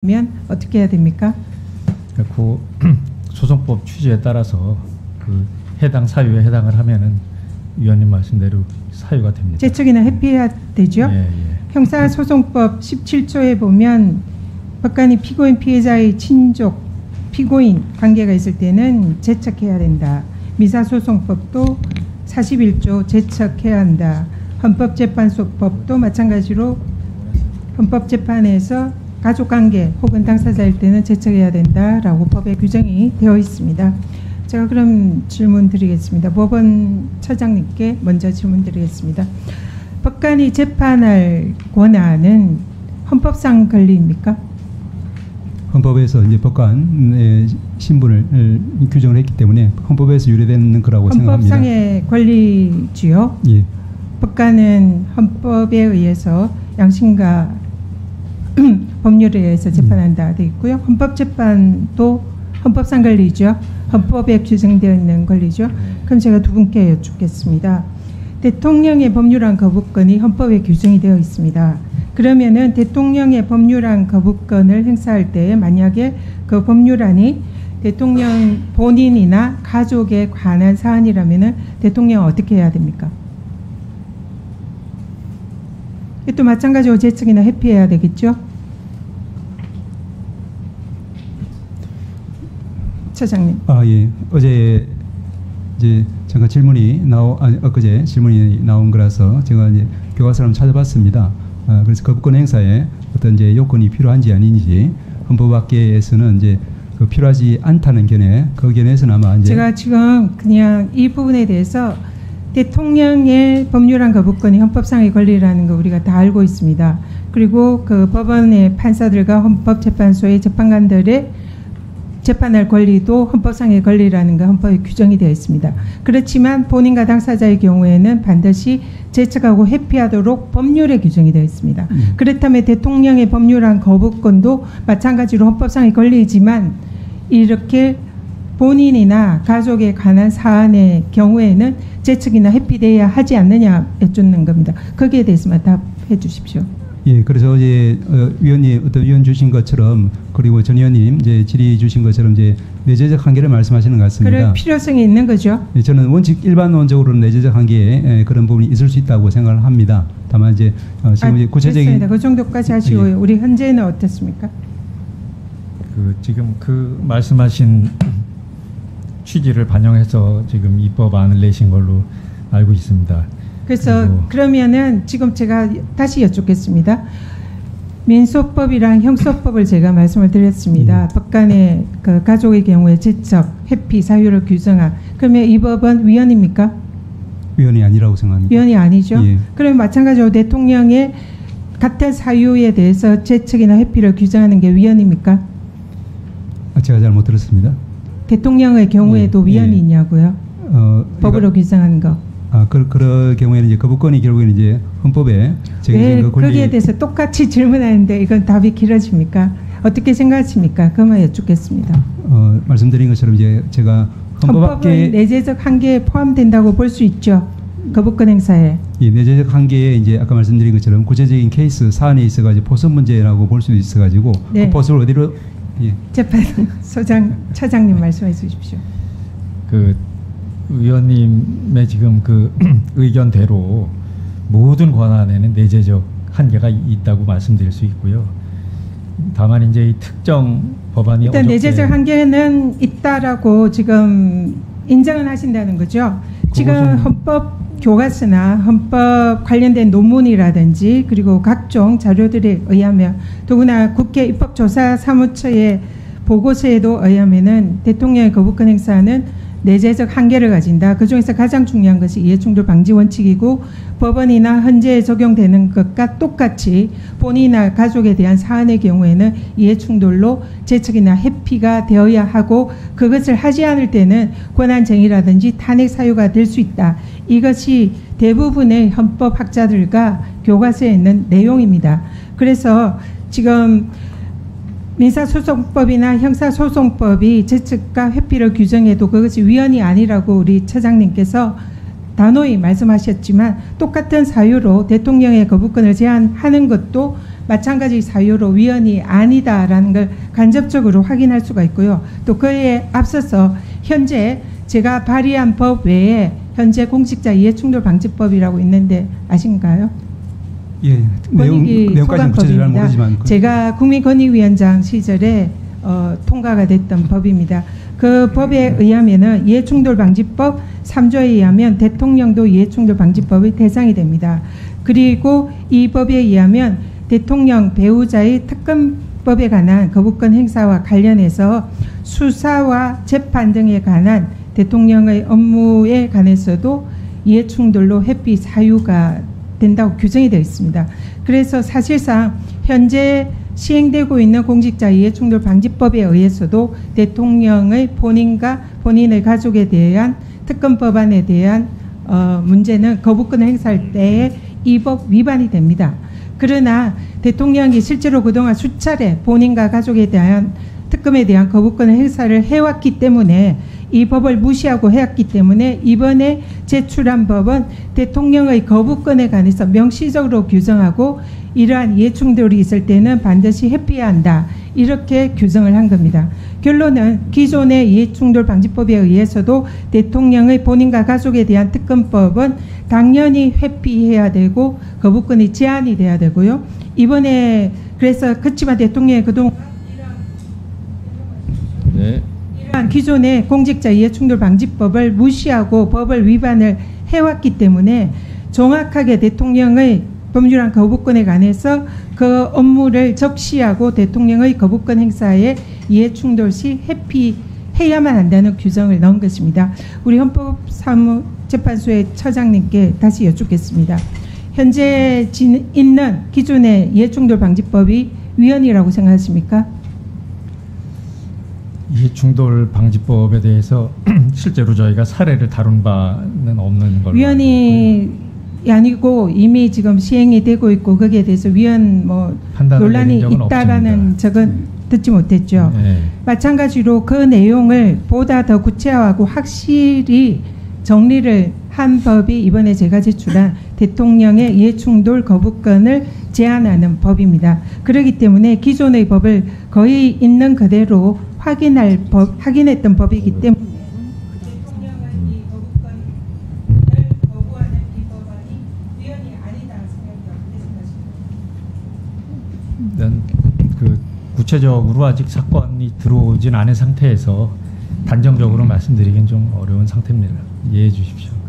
면 어떻게 해야 됩니까? 그 소송법 취지에 따라서 그 해당 사유에 해당을 하면은 위원님 말씀대로 사유가 됩니다. 제척이나 회피해야 되죠? 예, 예. 형사소송법 17조에 보면 법관이 피고인 피해자의 친족, 피고인 관계가 있을 때는 제척해야 된다. 민사소송법도 41조 제척해야 한다. 헌법재판소법도 마찬가지로 헌법재판에서 가족관계 혹은 당사자일 때는 제척해야 된다라고 법에 규정이 되어 있습니다. 제가 그럼 질문 드리겠습니다. 법원 차장님께 먼저 질문 드리겠습니다. 법관이 재판할 권한은 헌법상 권리입니까? 헌법에서 이제 법관의 신분을 규정을 했기 때문에 헌법에서 유래되는 거라고 생각합니다. 헌법상의 권리지요? 예. 법관은 헌법에 의해서 양심과 법률에 의해서 재판한다 되어 있고요. 헌법재판도 헌법상 권리죠. 헌법에 규정되어 있는 권리죠. 그럼 제가 두 분께 여쭙겠습니다. 대통령의 법률안 거부권이 헌법에 규정이 되어 있습니다. 그러면은 대통령의 법률안 거부권을 행사할 때 만약에 그 법률안이 대통령 본인이나 가족에 관한 사안이라면은 대통령은 어떻게 해야 됩니까? 또 마찬가지로 제척이나 회피해야 되겠죠? 차장님. 예. 어제 이제 잠깐 엊그제 질문이 나온 거라서 제가 이제 교과서를 찾아봤습니다. 그래서 거부권 행사에 어떤 이제 요건이 필요한지 아닌지 헌법학계에서는 이제 그 필요하지 않다는 견해, 그 견해에서는 아마 이제 제가 지금 그냥 이 부분에 대해서 대통령의 법률안 거부권이 헌법상의 권리라는 거 우리가 다 알고 있습니다. 그리고 그 법원의 판사들과 헌법재판소의 재판관들의 재판할 권리도 헌법상의 권리라는 거 헌법에 규정이 되어 있습니다. 그렇지만 본인과 당사자의 경우에는 반드시 제척하고 회피하도록 법률에 규정이 되어 있습니다. 그렇다면 대통령의 법률안 거부권도 마찬가지로 헌법상의 권리이지만 이렇게 본인이나 가족에 관한 사안의 경우에는 제척이나 회피돼야 하지 않느냐 여쭙는 겁니다. 거기에 대해서만 답해 주십시오. 예, 그래서 이제 위원님 어떤 위원 주신 것처럼 그리고 전 의원님 이제 질의 주신 것처럼 이제 내재적 한계를 말씀하시는 것 같습니다. 그럴 필요성이 있는 거죠. 예, 저는 일반론적으로는 내재적 한계에 그런 부분이 있을 수 있다고 생각을 합니다. 다만 이제 지금 이제 구체적인 됐습니다. 그 정도까지 하시고요. 우리 현재는 어떻습니까? 지금 그 말씀하신 취지를 반영해서 지금 입법안을 내신 걸로 알고 있습니다. 그래서 그러면은 지금 제가 다시 여쭙겠습니다. 민소법이랑 형소법을 제가 말씀을 드렸습니다. 법관의 그 가족의 경우에 제척, 회피 사유를 규정한. 그러면 이 법은 위헌입니까? 위헌이 아니라고 생각합니다. 위헌이 아니죠. 예. 그러면 마찬가지로 대통령의 같은 사유에 대해서 제척이나 회피를 규정하는 게 위헌입니까? 제가 잘 못 들었습니다. 대통령의 경우에도 위헌이 있냐고요? 법으로 규정한 거. 그럴 경우에는 이제 거부권이 결국에는 이제 헌법에 왜 거기에 대해서 똑같이 질문하는데 이건 답이 길어집니까? 어떻게 생각하십니까? 그만 여쭙겠습니다. 말씀드린 것처럼 이제 제가 헌법은 내재적 한계에 포함된다고 볼 수 있죠. 거부권 행사에. 예, 내재적 한계에 이제 아까 말씀드린 것처럼 구체적인 케이스 사안에 있어가지고 포섭 문제라고 볼 수도 있어가지고 네. 그 포섭을 어디로 재판소장 차장님 말씀해 주십시오. 의원님의 지금 그 의견대로 모든 권한에는 내재적 한계가 있다고 말씀드릴 수 있고요. 다만 이제 이 특정 법안이 일단 내재적 한계는 있다라고 지금 인정은 하신다는 거죠. 지금 헌법 교과서나 헌법 관련된 논문이라든지 그리고 각종 자료들에 의하면 더구나 국회 입법조사사무처의 보고서에도 의하면은 대통령의 거부권 행사는 내재적 한계를 가진다. 그중에서 가장 중요한 것이 이해충돌 방지 원칙이고 법원이나 헌재에 적용되는 것과 똑같이 본인이나 가족에 대한 사안의 경우에는 이해충돌로 제척이나 회피가 되어야 하고 그것을 하지 않을 때는 권한쟁의라든지 탄핵 사유가 될 수 있다. 이것이 대부분의 헌법학자들과 교과서에 있는 내용입니다. 그래서 지금 민사소송법이나 형사소송법이 제척과 회피를 규정해도 그것이 위헌이 아니라고 우리 차장님께서 단호히 말씀하셨지만 똑같은 사유로 대통령의 거부권을 제한하는 것도 마찬가지 사유로 위헌이 아니다라는 걸 간접적으로 확인할 수가 있고요. 또 그에 앞서서 현재 제가 발의한 법 외에 현재 공직자 이해충돌 방지법이라고 있는데 아신가요? 예, 내용까지는 구체적으로 잘 모르지만 제가 국민권익위원장 시절에 통과가 됐던 법입니다. 그 법에 의하면은 이해충돌방지법 3조에 의하면 대통령도 이해충돌방지법의 대상이 됩니다. 그리고 이 법에 의하면 대통령 배우자의 특검법에 관한 거부권 행사와 관련해서 수사와 재판 등에 관한 대통령의 업무에 관해서도 이해충돌로 회피 사유가 된다고 규정이 되어 있습니다. 그래서 사실상 현재 시행되고 있는 공직자 이해충돌 방지법에 의해서도 대통령의 본인과 본인의 가족에 대한 특검 법안에 대한 문제는 거부권 행사할 때에 이 법 위반이 됩니다. 그러나 대통령이 실제로 그동안 수차례 본인과 가족에 대한 특검에 대한 거부권 행사를 해왔기 때문에 이 법을 무시하고 해왔기 때문에 이번에 제출한 법은 대통령의 거부권에 관해서 명시적으로 규정하고 이러한 이해충돌이 있을 때는 반드시 회피해야 한다. 이렇게 규정을 한 겁니다. 결론은 기존의 이해충돌 방지법에 의해서도 대통령의 본인과 가족에 대한 특검법은 당연히 회피해야 되고 거부권이 제한이 돼야 되고요. 이번에 그래서 그렇지만 대통령이 그동안 이러한 기존의 공직자 이해충돌 방지법을 무시하고 법을 위반을 해왔기 때문에 정확하게 대통령의 법률안 거부권에 관해서 그 업무를 적시하고 대통령의 거부권 행사에 이해충돌 시 회피해야만 한다는 규정을 넣은 것입니다. 우리 헌법사무재판소의 처장님께 다시 여쭙겠습니다. 현재 있는 기존의 이해충돌 방지법이 위헌이라고 생각하십니까? 이해충돌 방지법에 대해서 실제로 저희가 사례를 다룬 바는 없는 걸로 위헌이 아니고 이미 지금 시행이 되고 있고 거기에 대해서 위헌 논란이 있다라는 적은 듣지 못했죠. 네. 마찬가지로 그 내용을 보다 더 구체화하고 확실히 정리를 한 법이 이번에 제가 제출한 대통령의 이해충돌 거부권을 제한하는 법입니다. 그렇기 때문에 기존의 법을 거의 있는 그대로 확인했던 법이기 때문에 대통령의 이 거부권을 거부하는 이 법안이 위헌이 아니다 생각합니다. 구체적으로 아직 사건이 들어오진 않은 상태에서 단정적으로 말씀드리긴 좀 어려운 상태입니다. 이해해 주십시오.